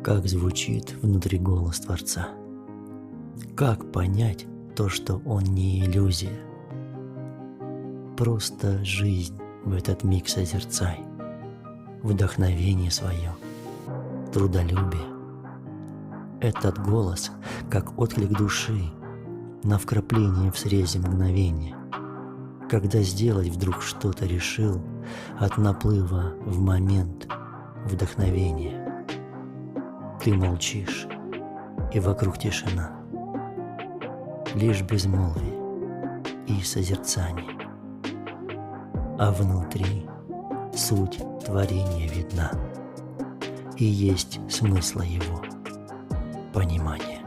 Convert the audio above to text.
Как звучит внутри голос Творца? Как понять то, что он не иллюзия? Просто жизнь в этот миг созерцай, вдохновение свое, трудолюбие. Этот голос, как отклик души на вкрапление в срезе мгновения, когда сделать вдруг что-то решил от наплыва в момент вдохновения. Ты молчишь, и вокруг тишина, лишь безмолвие и созерцание, а внутри суть творения видна, и есть смысла его понимание.